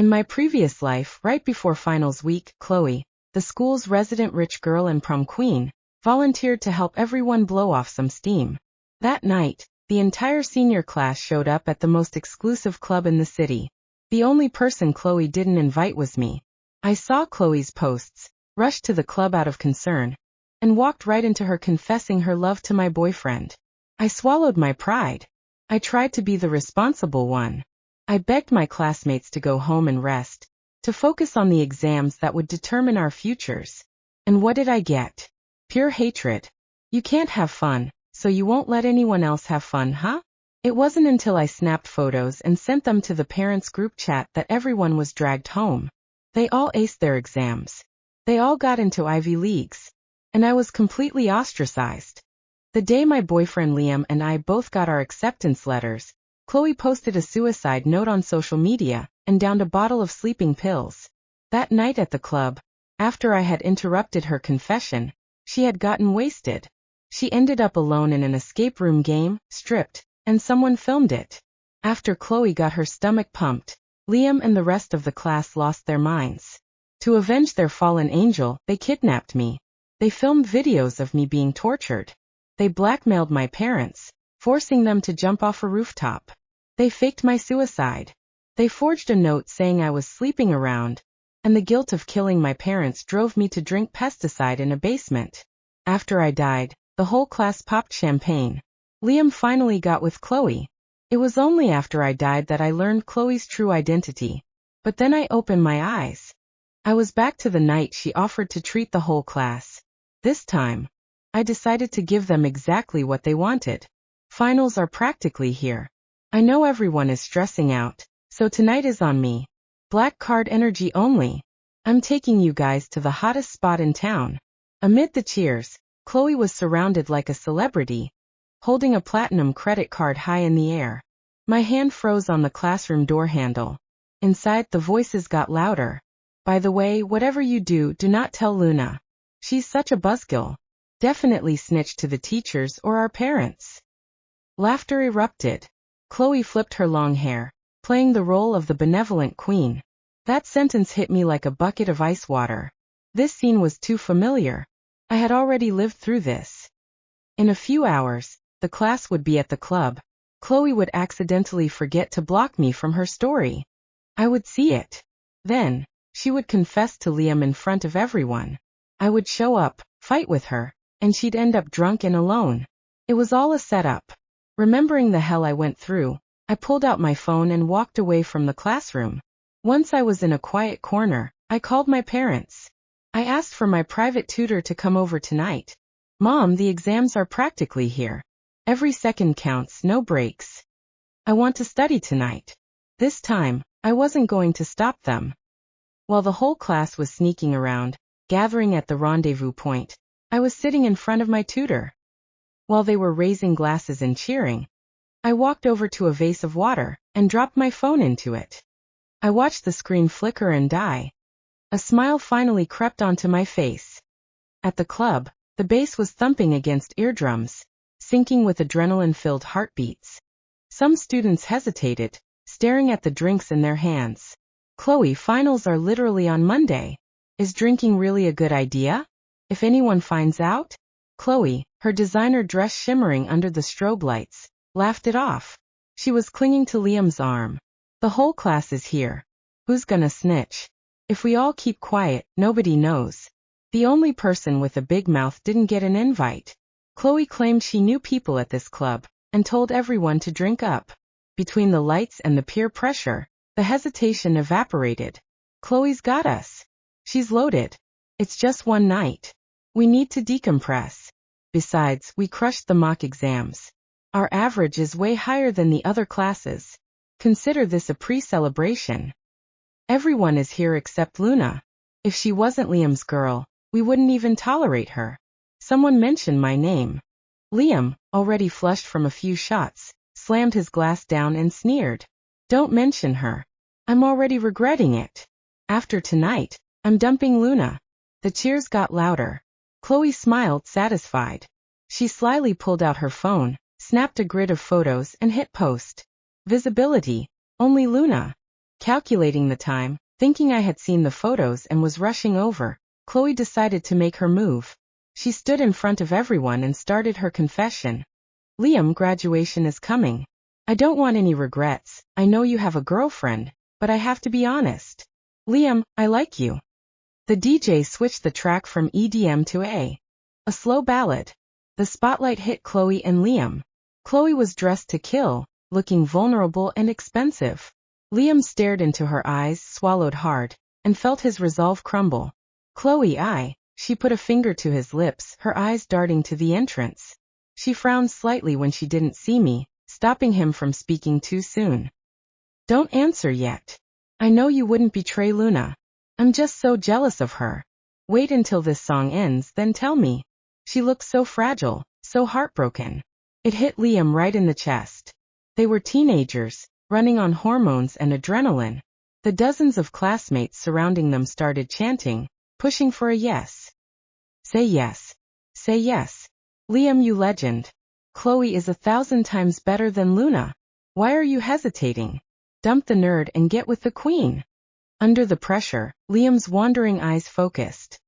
In my previous life, right before finals week, Chloe, the school's resident rich girl and prom queen, volunteered to help everyone blow off some steam. That night, the entire senior class showed up at the most exclusive club in the city. The only person Chloe didn't invite was me. I saw Chloe's posts, rushed to the club out of concern, and walked right into her confessing her love to my boyfriend. I swallowed my pride. I tried to be the responsible one. I begged my classmates to go home and rest, to focus on the exams that would determine our futures. And what did I get? Pure hatred. You can't have fun, so you won't let anyone else have fun, huh? It wasn't until I snapped photos and sent them to the parents' group chat that everyone was dragged home. They all aced their exams. They all got into Ivy Leagues. And I was completely ostracized. The day my boyfriend Liam and I both got our acceptance letters, Chloe posted a suicide note on social media and downed a bottle of sleeping pills. That night at the club, after I had interrupted her confession, she had gotten wasted. She ended up alone in an escape room game, stripped, and someone filmed it. After Chloe got her stomach pumped, Liam and the rest of the class lost their minds. To avenge their fallen angel, they kidnapped me. They filmed videos of me being tortured. They blackmailed my parents, forcing them to jump off a rooftop. They faked my suicide. They forged a note saying I was sleeping around, and the guilt of killing my parents drove me to drink pesticide in a basement. After I died, the whole class popped champagne. Liam finally got with Chloe. It was only after I died that I learned Chloe's true identity. But then I opened my eyes. I was back to the night she offered to treat the whole class. This time, I decided to give them exactly what they wanted. Finals are practically here. I know everyone is stressing out, so tonight is on me. Black card energy only. I'm taking you guys to the hottest spot in town. Amid the cheers, Chloe was surrounded like a celebrity, holding a platinum credit card high in the air. My hand froze on the classroom door handle. Inside, the voices got louder. By the way, whatever you do, do not tell Luna. She's such a buzzkill. Definitely snitch to the teachers or our parents. Laughter erupted. Chloe flipped her long hair, playing the role of the benevolent queen. That sentence hit me like a bucket of ice water. This scene was too familiar. I had already lived through this. In a few hours, the class would be at the club. Chloe would accidentally forget to block me from her story. I would see it. Then, she would confess to Liam in front of everyone. I would show up, fight with her, and she'd end up drunk and alone. It was all a setup. Remembering the hell I went through, I pulled out my phone and walked away from the classroom. Once I was in a quiet corner, I called my parents. I asked for my private tutor to come over tonight. Mom, the exams are practically here. Every second counts, no breaks. I want to study tonight. This time, I wasn't going to stop them. While the whole class was sneaking around, gathering at the rendezvous point, I was sitting in front of my tutor. While they were raising glasses and cheering, I walked over to a vase of water and dropped my phone into it. I watched the screen flicker and die. A smile finally crept onto my face. At the club, the bass was thumping against eardrums, syncing with adrenaline-filled heartbeats. Some students hesitated, staring at the drinks in their hands. Chloe, finals are literally on Monday. Is drinking really a good idea? If anyone finds out? Chloe, her designer dress shimmering under the strobe lights, laughed it off. She was clinging to Liam's arm. The whole class is here. Who's gonna snitch? If we all keep quiet, nobody knows. The only person with a big mouth didn't get an invite. Chloe claimed she knew people at this club, and told everyone to drink up. Between the lights and the peer pressure, the hesitation evaporated. Chloe's got us. She's loaded. It's just one night. We need to decompress. Besides, we crushed the mock exams. Our average is way higher than the other classes. Consider this a pre-celebration. Everyone is here except Luna. If she wasn't Liam's girl, we wouldn't even tolerate her. Someone mentioned my name. Liam, already flushed from a few shots, slammed his glass down and sneered. Don't mention her. I'm already regretting it. After tonight, I'm dumping Luna. The cheers got louder. Chloe smiled, satisfied. She slyly pulled out her phone, snapped a grid of photos and hit post. Visibility, only Luna. Calculating the time, thinking I had seen the photos and was rushing over, Chloe decided to make her move. She stood in front of everyone and started her confession. Liam, graduation is coming. I don't want any regrets. I know you have a girlfriend, but I have to be honest. Liam, I like you. The DJ switched the track from EDM to a slow ballad. The spotlight hit Chloe and Liam. Chloe was dressed to kill, looking vulnerable and expensive. Liam stared into her eyes, swallowed hard, and felt his resolve crumble. Chloe, she put a finger to his lips, her eyes darting to the entrance. She frowned slightly when she didn't see me, stopping him from speaking too soon. Don't answer yet. I know you wouldn't betray Luna. I'm just so jealous of her. Wait until this song ends, then tell me. She looked so fragile, so heartbroken. It hit Liam right in the chest. They were teenagers, running on hormones and adrenaline. The dozens of classmates surrounding them started chanting, pushing for a yes. Say yes. Say yes. Liam, you legend. Chloe is 1,000 times better than Luna. Why are you hesitating? Dump the nerd and get with the queen. Under the pressure, Liam's wandering eyes focused.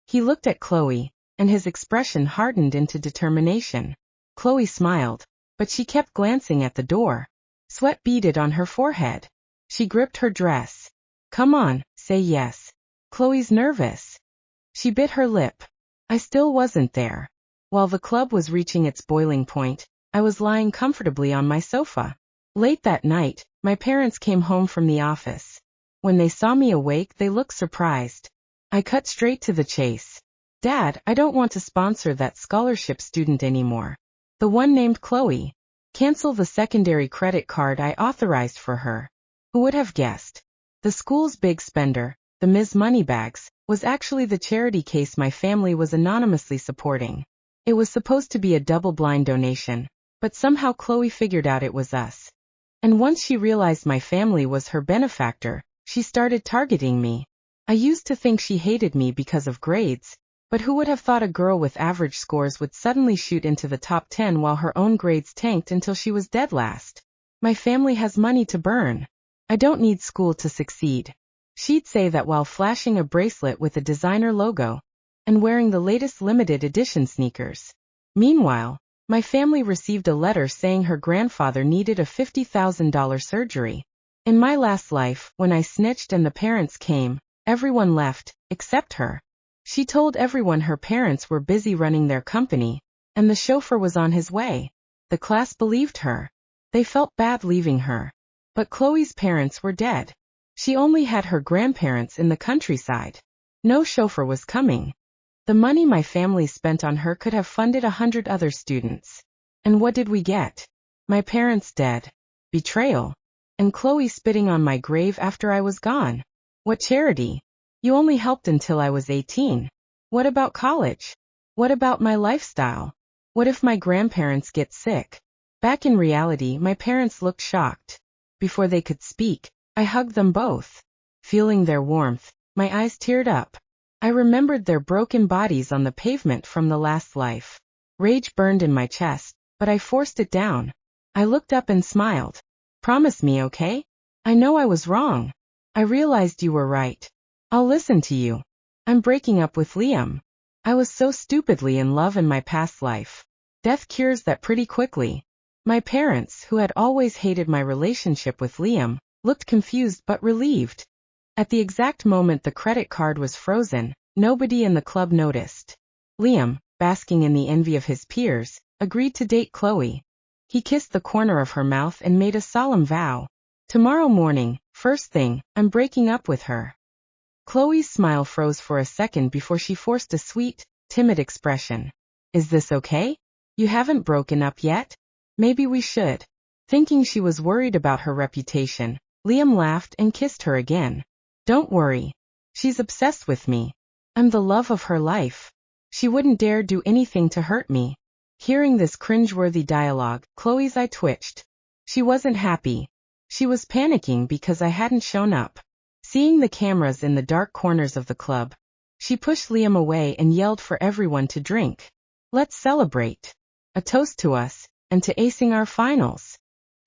He looked at Chloe, and his expression hardened into determination. Chloe smiled, but she kept glancing at the door. Sweat beaded on her forehead. She gripped her dress. Come on, say yes. Chloe's nervous. She bit her lip. I still wasn't there. While the club was reaching its boiling point, I was lying comfortably on my sofa. Late that night, my parents came home from the office. When they saw me awake, they looked surprised. I cut straight to the chase. Dad, I don't want to sponsor that scholarship student anymore. The one named Chloe. Cancel the secondary credit card I authorized for her. Who would have guessed? The school's big spender, the Ms. Moneybags, was actually the charity case my family was anonymously supporting. It was supposed to be a double-blind donation, but somehow Chloe figured out it was us. And once she realized my family was her benefactor, she started targeting me. I used to think she hated me because of grades, but who would have thought a girl with average scores would suddenly shoot into the top 10 while her own grades tanked until she was dead last? My family has money to burn. I don't need school to succeed. She'd say that while flashing a bracelet with a designer logo and wearing the latest limited edition sneakers. Meanwhile, my family received a letter saying her grandfather needed a $50,000 surgery. In my last life, when I snitched and the parents came, everyone left, except her. She told everyone her parents were busy running their company, and the chauffeur was on his way. The class believed her. They felt bad leaving her. But Chloe's parents were dead. She only had her grandparents in the countryside. No chauffeur was coming. The money my family spent on her could have funded 100 other students. And what did we get? My parents dead. Betrayal. And Chloe spitting on my grave after I was gone. What charity? You only helped until I was 18. What about college? What about my lifestyle? What if my grandparents get sick? Back in reality, my parents looked shocked. Before they could speak, I hugged them both. Feeling their warmth, my eyes teared up. I remembered their broken bodies on the pavement from the last life. Rage burned in my chest, but I forced it down. I looked up and smiled. Promise me, okay? I know I was wrong. I realized you were right. I'll listen to you. I'm breaking up with Liam. I was so stupidly in love in my past life. Death cures that pretty quickly. My parents, who had always hated my relationship with Liam, looked confused but relieved. At the exact moment the credit card was frozen, nobody in the club noticed. Liam, basking in the envy of his peers, agreed to date Chloe. He kissed the corner of her mouth and made a solemn vow. Tomorrow morning, first thing, I'm breaking up with her. Chloe's smile froze for a second before she forced a sweet, timid expression. Is this okay? You haven't broken up yet? Maybe we should. Thinking she was worried about her reputation, Liam laughed and kissed her again. Don't worry. She's obsessed with me. I'm the love of her life. She wouldn't dare do anything to hurt me. Hearing this cringeworthy dialogue, Chloe's eye twitched. She wasn't happy. She was panicking because I hadn't shown up. Seeing the cameras in the dark corners of the club, she pushed Liam away and yelled for everyone to drink. Let's celebrate. A toast to us, and to acing our finals.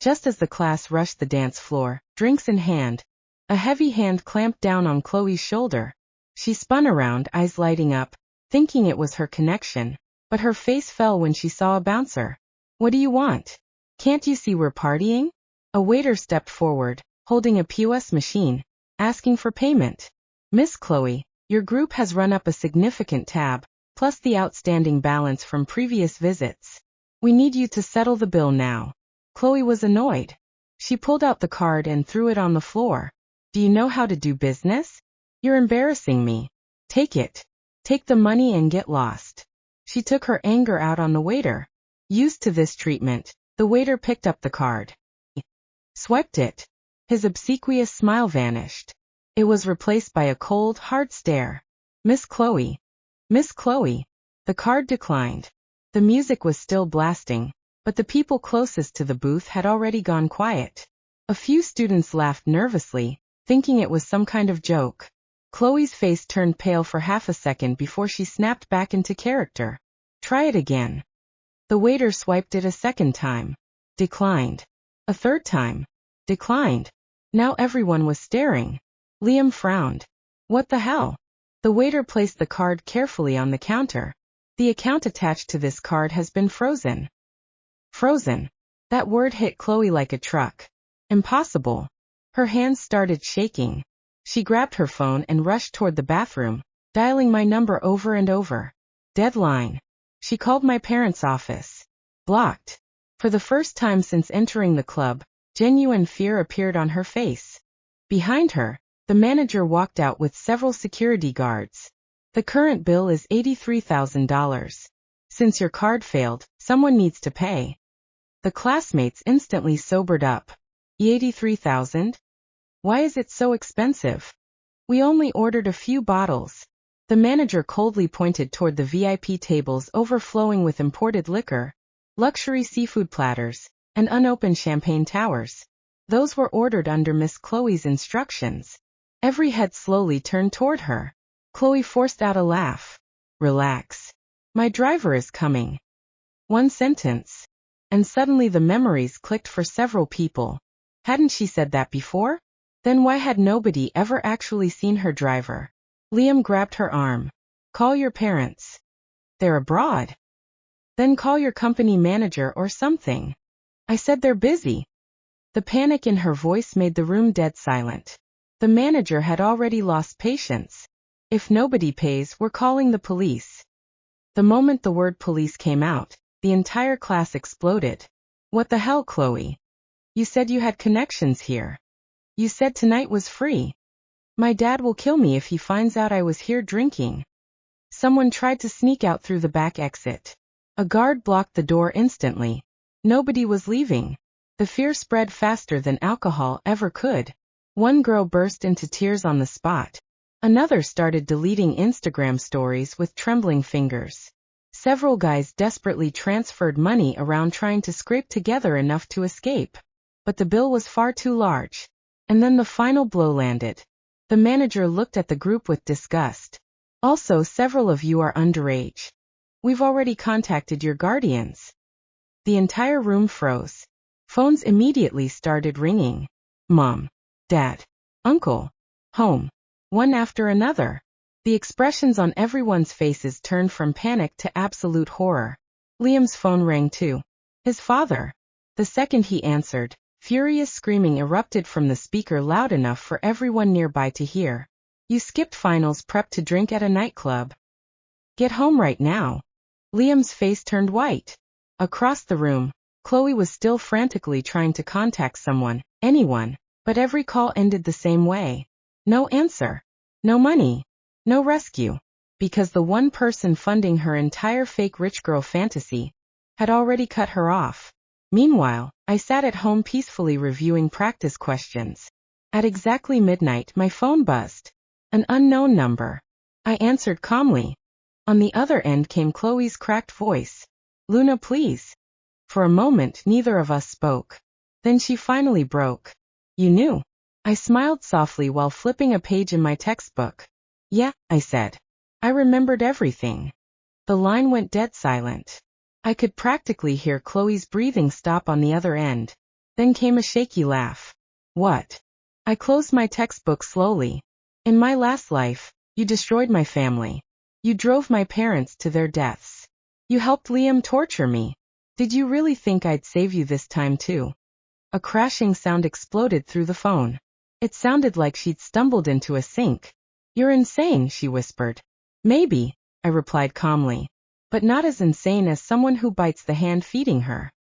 Just as the class rushed the dance floor, drinks in hand, A heavy hand clamped down on Chloe's shoulder. She spun around, eyes lighting up, thinking it was her connection, but her face fell when she saw a bouncer. What do you want? Can't you see we're partying? A waiter stepped forward, holding a POS machine, asking for payment. Miss Chloe, your group has run up a significant tab, plus the outstanding balance from previous visits. We need you to settle the bill now. Chloe was annoyed. She pulled out the card and threw it on the floor. Do you know how to do business? You're embarrassing me. Take it. Take the money and get lost. She took her anger out on the waiter. Used to this treatment, the waiter picked up the card. Swiped it. His obsequious smile vanished. It was replaced by a cold, hard stare. Miss Chloe. Miss Chloe. The card declined. The music was still blasting, but the people closest to the booth had already gone quiet. A few students laughed nervously, thinking it was some kind of joke. Chloe's face turned pale for half a second before she snapped back into character. Try it again. The waiter swiped it a second time. Declined. A third time. Declined. Now everyone was staring. Liam frowned. What the hell? The waiter placed the card carefully on the counter. The account attached to this card has been frozen. Frozen. That word hit Chloe like a truck. Impossible. Her hands started shaking. She grabbed her phone and rushed toward the bathroom, dialing my number over and over. Deadline. She called my parents' office. Blocked. For the first time since entering the club, genuine fear appeared on her face. Behind her, the manager walked out with several security guards. The current bill is $83,000. Since your card failed, someone needs to pay. The classmates instantly sobered up. $83,000? Why is it so expensive? We only ordered a few bottles. The manager coldly pointed toward the VIP tables overflowing with imported liquor, luxury seafood platters, and unopened champagne towers. Those were ordered under Miss Chloe's instructions. Every head slowly turned toward her. Chloe forced out a laugh. Relax. My driver is coming. One sentence. And suddenly the memories clicked for several people. Hadn't she said that before? Then why had nobody ever actually seen her driver? Liam grabbed her arm. Call your parents. They're abroad. Then call your company manager or something. I said they're busy. The panic in her voice made the room dead silent. The manager had already lost patience. If nobody pays, we're calling the police. The moment the word police came out, the entire class exploded. What the hell, Chloe? You said you had connections here. You said tonight was free. My dad will kill me if he finds out I was here drinking. Someone tried to sneak out through the back exit. A guard blocked the door instantly. Nobody was leaving. The fear spread faster than alcohol ever could. One girl burst into tears on the spot. Another started deleting Instagram stories with trembling fingers. Several guys desperately transferred money around trying to scrape together enough to escape. But the bill was far too large. And then the final blow landed. The manager looked at the group with disgust. Also, several of you are underage. We've already contacted your guardians. The entire room froze. Phones immediately started ringing. Mom, Dad, Uncle, home. One after another. The expressions on everyone's faces turned from panic to absolute horror. Liam's phone rang too. His father. The second he answered, furious screaming erupted from the speaker loud enough for everyone nearby to hear. You skipped finals prep to drink at a nightclub. Get home right now. Liam's face turned white. Across the room, Chloe was still frantically trying to contact someone, anyone, but every call ended the same way. No answer. No money. No rescue. Because the one person funding her entire fake rich girl fantasy had already cut her off. Meanwhile, I sat at home peacefully reviewing practice questions. At exactly midnight, my phone buzzed. An unknown number. I answered calmly. On the other end came Chloe's cracked voice. Luna, please. For a moment, neither of us spoke. Then she finally broke. You knew. I smiled softly while flipping a page in my textbook. Yeah, I said. I remembered everything. The line went dead silent. I could practically hear Chloe's breathing stop on the other end. Then came a shaky laugh. What? I closed my textbook slowly. In my last life, you destroyed my family. You drove my parents to their deaths. You helped Liam torture me. Did you really think I'd save you this time too? A crashing sound exploded through the phone. It sounded like she'd stumbled into a sink. You're insane, she whispered. Maybe, I replied calmly, but not as insane as someone who bites the hand feeding her.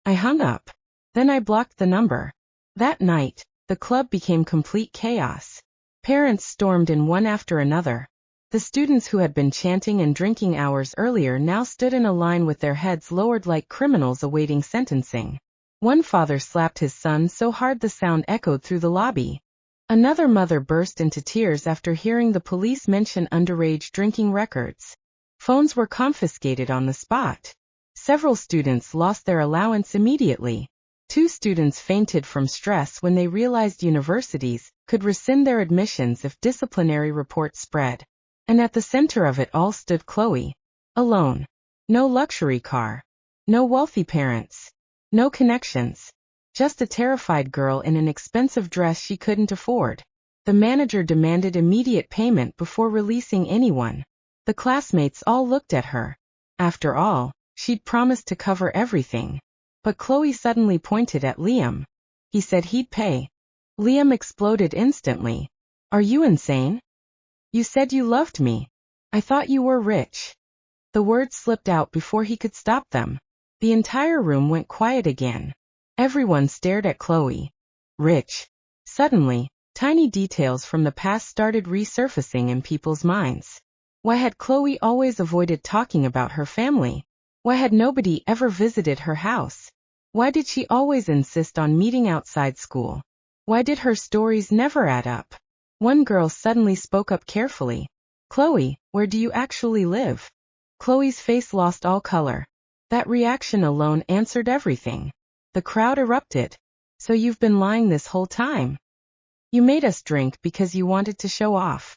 I hung up. Then I blocked the number. That night, the club became complete chaos. Parents stormed in one after another. The students who had been chanting and drinking hours earlier now stood in a line with their heads lowered like criminals awaiting sentencing. One father slapped his son so hard the sound echoed through the lobby. Another mother burst into tears after hearing the police mention underage drinking records. Phones were confiscated on the spot. Several students lost their allowance immediately. 2 students fainted from stress when they realized universities could rescind their admissions if disciplinary reports spread. And at the center of it all stood Chloe. Alone. No luxury car. No wealthy parents. No connections. Just a terrified girl in an expensive dress she couldn't afford. The manager demanded immediate payment before releasing anyone. The classmates all looked at her. After all, she'd promised to cover everything. But Chloe suddenly pointed at Liam. He said he'd pay. Liam exploded instantly. Are you insane? You said you loved me. I thought you were rich. The words slipped out before he could stop them. The entire room went quiet again. Everyone stared at Chloe. Rich. Suddenly, tiny details from the past started resurfacing in people's minds. Why had Chloe always avoided talking about her family? Why had nobody ever visited her house? Why did she always insist on meeting outside school? Why did her stories never add up? One girl suddenly spoke up carefully. Chloe, where do you actually live? Chloe's face lost all color. That reaction alone answered everything. The crowd erupted. So you've been lying this whole time? You made us drink because you wanted to show off.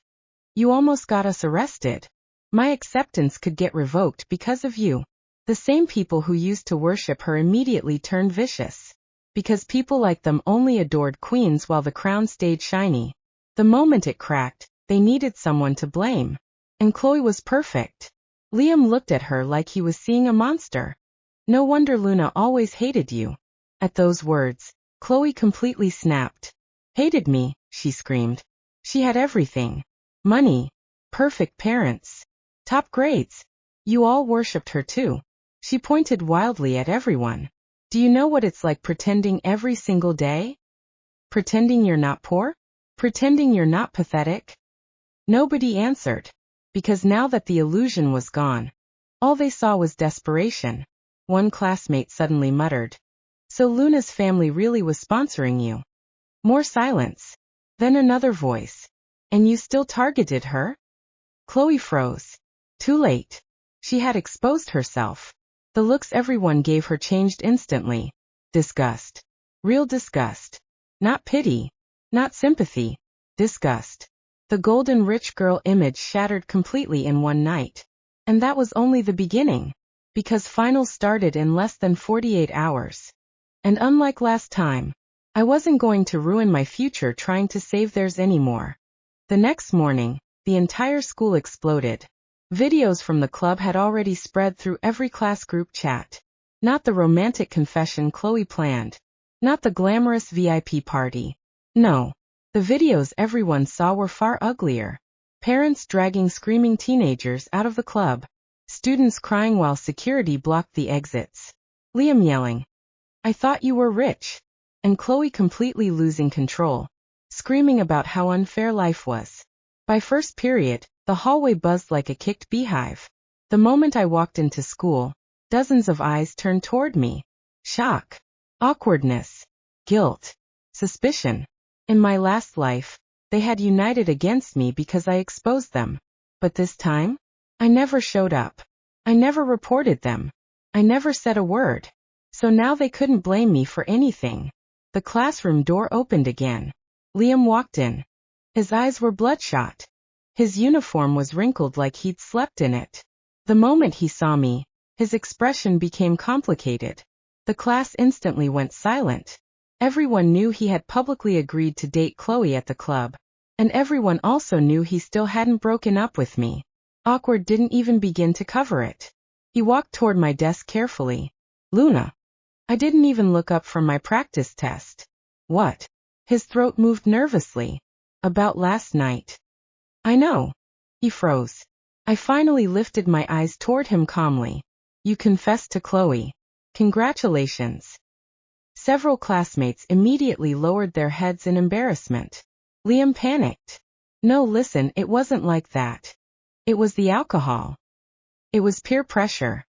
You almost got us arrested. My acceptance could get revoked because of you. The same people who used to worship her immediately turned vicious. Because people like them only adored queens while the crown stayed shiny. The moment it cracked, they needed someone to blame. And Chloe was perfect. Liam looked at her like he was seeing a monster. No wonder Luna always hated you. At those words, Chloe completely snapped. Hated me, she screamed. She had everything. Money. Perfect parents. Top grades. You all worshipped her too. She pointed wildly at everyone. Do you know what it's like pretending every single day? Pretending you're not poor? Pretending you're not pathetic? Nobody answered. Because now that the illusion was gone, all they saw was desperation. One classmate suddenly muttered. So Luna's family really was sponsoring you. More silence. Then another voice. And you still targeted her? Chloe froze. Too late. She had exposed herself. The looks everyone gave her changed instantly. Disgust. Real disgust. Not pity. Not sympathy. Disgust. The golden rich girl image shattered completely in one night. And that was only the beginning. Because finals started in less than 48 hours. And unlike last time, I wasn't going to ruin my future trying to save theirs anymore. The next morning, the entire school exploded. Videos from the club had already spread through every class group chat. Not the romantic confession Chloe planned. Not the glamorous VIP party. No. The videos everyone saw were far uglier. Parents dragging screaming teenagers out of the club. Students crying while security blocked the exits. Liam yelling, I thought you were rich. And Chloe completely losing control. Screaming about how unfair life was. By first period, the hallway buzzed like a kicked beehive. The moment I walked into school, dozens of eyes turned toward me. Shock. Awkwardness. Guilt. Suspicion. In my last life, they had united against me because I exposed them. But this time, I never showed up. I never reported them. I never said a word. So now they couldn't blame me for anything. The classroom door opened again. Liam walked in. His eyes were bloodshot. His uniform was wrinkled like he'd slept in it. The moment he saw me, his expression became complicated. The class instantly went silent. Everyone knew he had publicly agreed to date Chloe at the club. And everyone also knew he still hadn't broken up with me. Awkward didn't even begin to cover it. He walked toward my desk carefully. Luna. I didn't even look up from my practice test. What? His throat moved nervously. About last night. I know. He froze. I finally lifted my eyes toward him calmly. You confessed to Chloe. Congratulations. Several classmates immediately lowered their heads in embarrassment. Liam panicked. No, listen, it wasn't like that. It was the alcohol. It was peer pressure.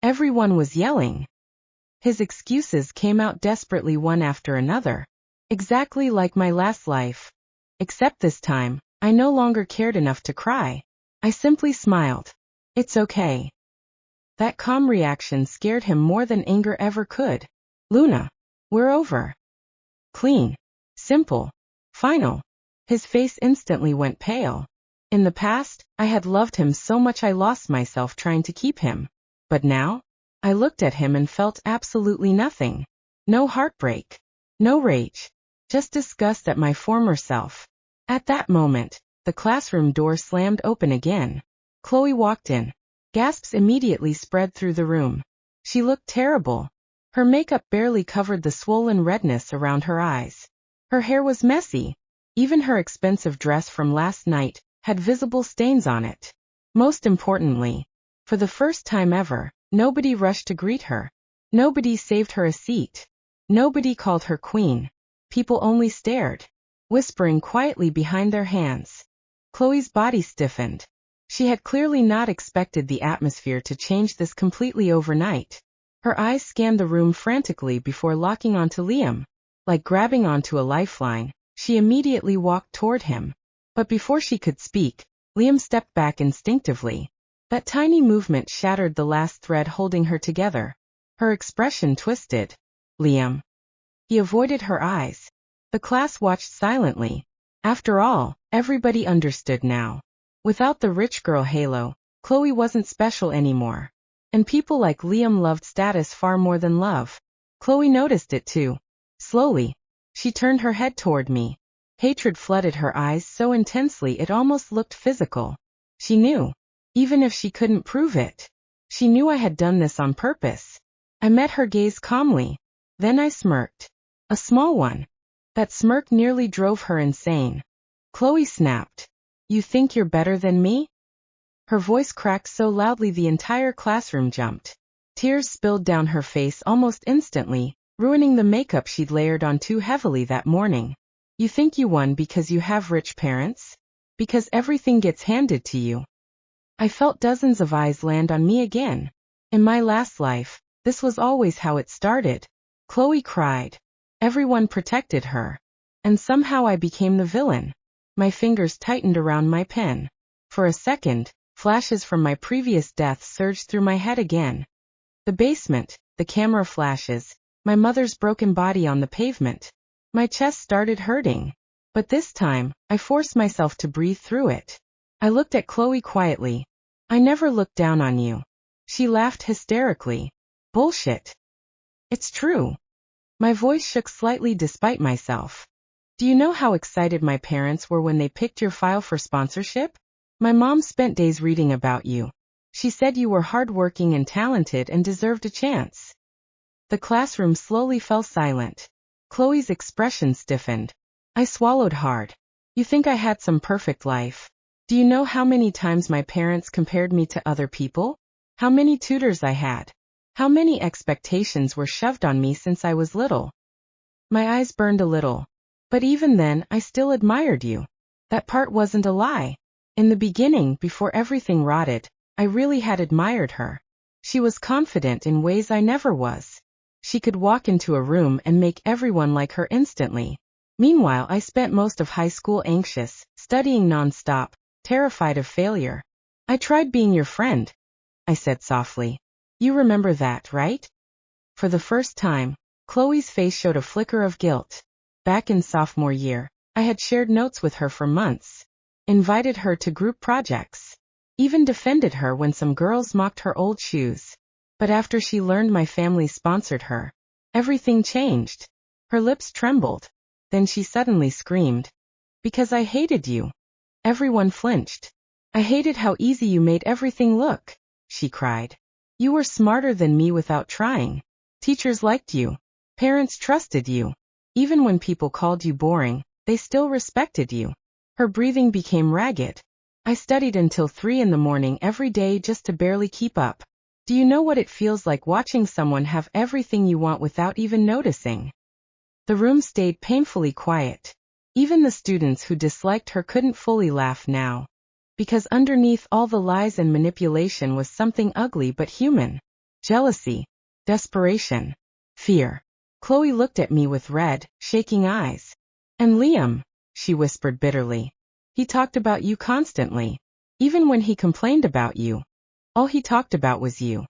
Everyone was yelling. His excuses came out desperately one after another. Exactly like my last life. Except this time, I no longer cared enough to cry. I simply smiled. It's okay. That calm reaction scared him more than anger ever could. Luna. We're over. Clean. Simple. Final. His face instantly went pale. In the past, I had loved him so much I lost myself trying to keep him. But now? I looked at him and felt absolutely nothing. No heartbreak. No rage. Just disgust at my former self. At that moment, the classroom door slammed open again. Chloe walked in. Gasps immediately spread through the room. She looked terrible. Her makeup barely covered the swollen redness around her eyes. Her hair was messy. Even her expensive dress from last night had visible stains on it. Most importantly, for the first time ever, nobody rushed to greet her. Nobody saved her a seat. Nobody called her queen. People only stared, whispering quietly behind their hands. Chloe's body stiffened. She had clearly not expected the atmosphere to change this completely overnight. Her eyes scanned the room frantically before locking onto Liam. Like grabbing onto a lifeline, she immediately walked toward him. But before she could speak, Liam stepped back instinctively. That tiny movement shattered the last thread holding her together. Her expression twisted. Liam. He avoided her eyes. The class watched silently. After all, everybody understood now. Without the rich girl halo, Chloe wasn't special anymore. And people like Liam loved status far more than love. Chloe noticed it too. Slowly, she turned her head toward me. Hatred flooded her eyes so intensely it almost looked physical. She knew. Even if she couldn't prove it. She knew I had done this on purpose. I met her gaze calmly. Then I smirked. A small one. That smirk nearly drove her insane. Chloe snapped. You think you're better than me? Her voice cracked so loudly the entire classroom jumped. Tears spilled down her face almost instantly, ruining the makeup she'd layered on too heavily that morning. You think you won because you have rich parents? Because everything gets handed to you. I felt dozens of eyes land on me again. In my last life, this was always how it started. Chloe cried. Everyone protected her. And somehow I became the villain. My fingers tightened around my pen. For a second, flashes from my previous death surged through my head again. The basement, the camera flashes, my mother's broken body on the pavement. My chest started hurting. But this time, I forced myself to breathe through it. I looked at Chloe quietly. I never looked down on you. She laughed hysterically. Bullshit. It's true. My voice shook slightly despite myself. Do you know how excited my parents were when they picked your file for sponsorship? My mom spent days reading about you. She said you were hardworking and talented and deserved a chance. The classroom slowly fell silent. Chloe's expression stiffened. I swallowed hard. You think I had some perfect life? Do you know how many times my parents compared me to other people? How many tutors I had? How many expectations were shoved on me since I was little? My eyes burned a little. But even then, I still admired you. That part wasn't a lie. In the beginning, before everything rotted, I really had admired her. She was confident in ways I never was. She could walk into a room and make everyone like her instantly. Meanwhile, I spent most of high school anxious, studying nonstop, terrified of failure. I tried being your friend, I said softly. You remember that, right? For the first time, Chloe's face showed a flicker of guilt. Back in sophomore year, I had shared notes with her for months, invited her to group projects, even defended her when some girls mocked her old shoes. But after she learned my family sponsored her, everything changed. Her lips trembled. Then she suddenly screamed. Because I hated you. Everyone flinched. I hated how easy you made everything look, she cried. You were smarter than me without trying. Teachers liked you. Parents trusted you. Even when people called you boring, they still respected you. Her breathing became ragged. I studied until 3 in the morning every day just to barely keep up. Do you know what it feels like watching someone have everything you want without even noticing? The room stayed painfully quiet. Even the students who disliked her couldn't fully laugh now. Because underneath all the lies and manipulation was something ugly but human. Jealousy, desperation, fear. Chloe looked at me with red, shaking eyes. And Liam, she whispered bitterly. He talked about you constantly. Even when he complained about you. All he talked about was you.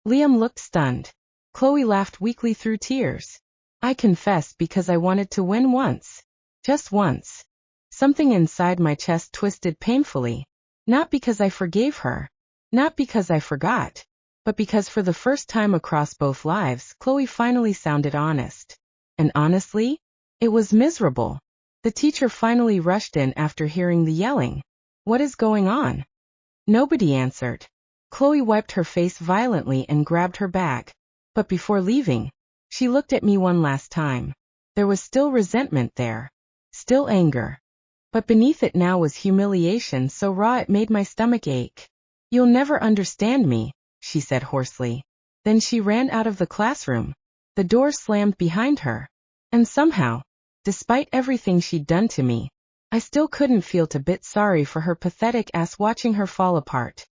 Liam looked stunned. Chloe laughed weakly through tears. I confessed because I wanted to win once. Just once. Something inside my chest twisted painfully. Not because I forgave her. Not because I forgot. But because for the first time across both lives, Chloe finally sounded honest. And honestly, it was miserable. The teacher finally rushed in after hearing the yelling. What is going on? Nobody answered. Chloe wiped her face violently and grabbed her bag. But before leaving, she looked at me one last time. There was still resentment there. Still anger. But beneath it now was humiliation so raw it made my stomach ache. You'll never understand me, she said hoarsely. Then she ran out of the classroom. The door slammed behind her. And somehow, despite everything she'd done to me, I still couldn't feel a bit sorry for her pathetic ass watching her fall apart.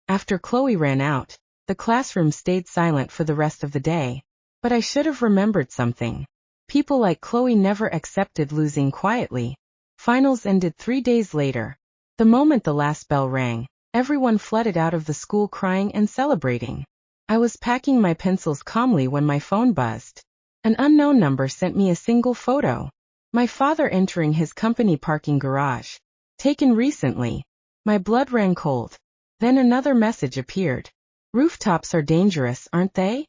After Chloe ran out, the classroom stayed silent for the rest of the day. But I should have remembered something. People like Chloe never accepted losing quietly. Finals ended 3 days later. The moment the last bell rang, everyone flooded out of the school crying and celebrating. I was packing my pencils calmly when my phone buzzed. An unknown number sent me a single photo. My father entering his company parking garage. Taken recently. My blood ran cold. Then another message appeared. Rooftops are dangerous, aren't they?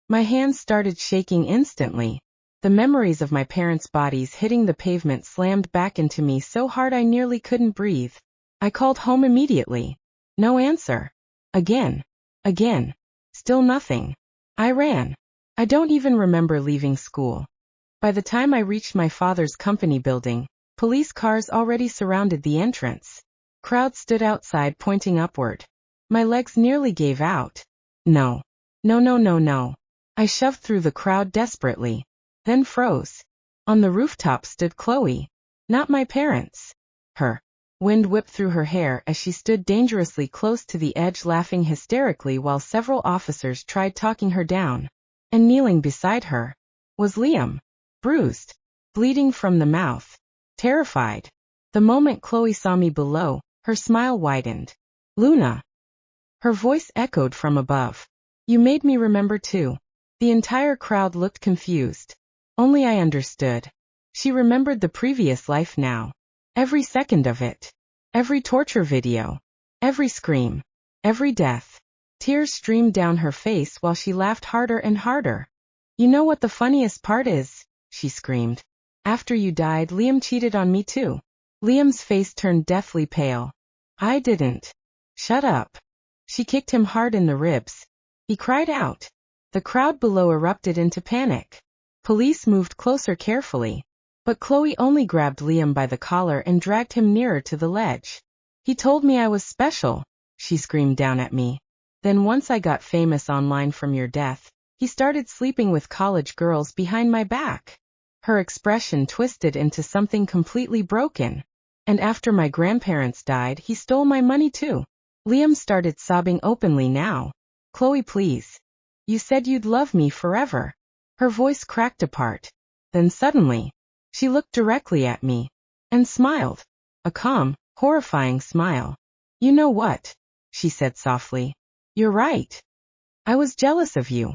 My hands started shaking instantly. The memories of my parents' bodies hitting the pavement slammed back into me so hard I nearly couldn't breathe. I called home immediately. No answer. Again. Again. Still nothing. I ran. I don't even remember leaving school. By the time I reached my father's company building, police cars already surrounded the entrance. Crowds stood outside pointing upward. My legs nearly gave out. No. No, no, no, no. I shoved through the crowd desperately. Then froze. On the rooftop stood Chloe. Not my parents. Her. Wind whipped through her hair as she stood dangerously close to the edge laughing hysterically while several officers tried talking her down. And kneeling beside her was Liam. Bruised. Bleeding from the mouth. Terrified. The moment Chloe saw me below, her smile widened. Luna. Her voice echoed from above. You made me remember too. The entire crowd looked confused. Only I understood. She remembered the previous life now. Every second of it. Every torture video. Every scream. Every death. Tears streamed down her face while she laughed harder and harder. You know what the funniest part is? She screamed. After you died, Liam cheated on me too. Liam's face turned deathly pale. I didn't. Shut up. She kicked him hard in the ribs. He cried out. The crowd below erupted into panic. Police moved closer carefully. But Chloe only grabbed Liam by the collar and dragged him nearer to the ledge. He told me I was special, she screamed down at me. Then once I got famous online from your death, he started sleeping with college girls behind my back. Her expression twisted into something completely broken. And after my grandparents died, he stole my money too. Liam started sobbing openly now. Chloe, please. You said you'd love me forever. Her voice cracked apart. Then suddenly, she looked directly at me. And smiled. A calm, horrifying smile. You know what? She said softly. You're right. I was jealous of you.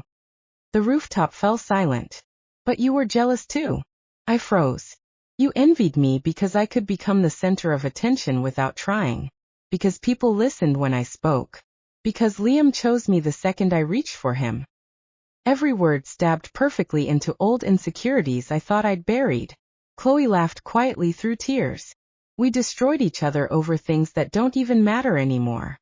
The rooftop fell silent. But you were jealous too. I froze. You envied me because I could become the center of attention without trying. Because people listened when I spoke. Because Liam chose me the second I reached for him. Every word stabbed perfectly into old insecurities I thought I'd buried. Chloe laughed quietly through tears. We destroyed each other over things that don't even matter anymore.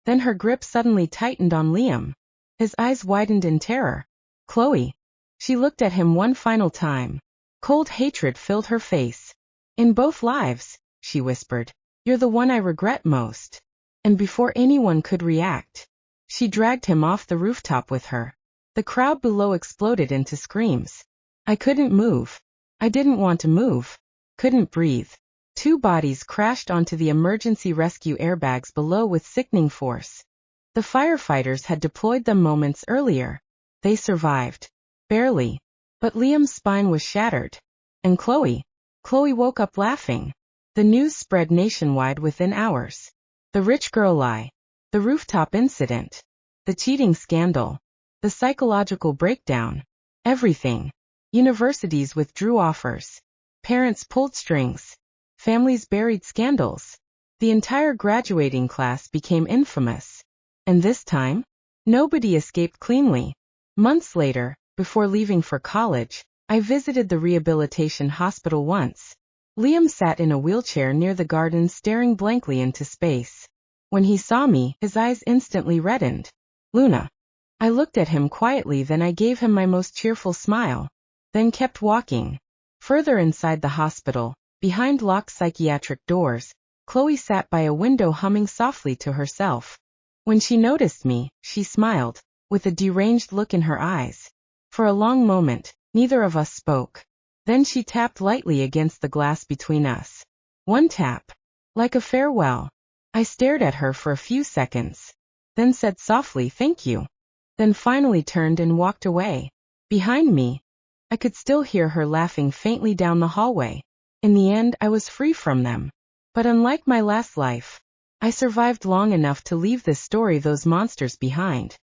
Then her grip suddenly tightened on Liam. His eyes widened in terror. Chloe. She looked at him one final time. Cold hatred filled her face. In both lives, she whispered, you're the one I regret most. And before anyone could react, she dragged him off the rooftop with her. The crowd below exploded into screams. I couldn't move. I didn't want to move. Couldn't breathe. Two bodies crashed onto the emergency rescue airbags below with sickening force. The firefighters had deployed them moments earlier. They survived. Barely. But Liam's spine was shattered. And Chloe woke up laughing. The news spread nationwide within hours. The rich girl lie. The rooftop incident. The cheating scandal. The psychological breakdown. Everything. Universities withdrew offers. Parents pulled strings. Families buried scandals. The entire graduating class became infamous. And this time, nobody escaped cleanly. Months later, before leaving for college, I visited the rehabilitation hospital once. Liam sat in a wheelchair near the garden staring blankly into space. When he saw me, his eyes instantly reddened. Luna. I looked at him quietly, then I gave him my most cheerful smile. Then kept walking. Further inside the hospital, behind locked psychiatric doors, Chloe sat by a window humming softly to herself. When she noticed me, she smiled, with a deranged look in her eyes. For a long moment, neither of us spoke. Then she tapped lightly against the glass between us. One tap. Like a farewell. I stared at her for a few seconds. Then said softly, thank you. Then finally turned and walked away. Behind me, I could still hear her laughing faintly down the hallway. In the end, I was free from them. But unlike my last life, I survived long enough to leave this story those monsters behind.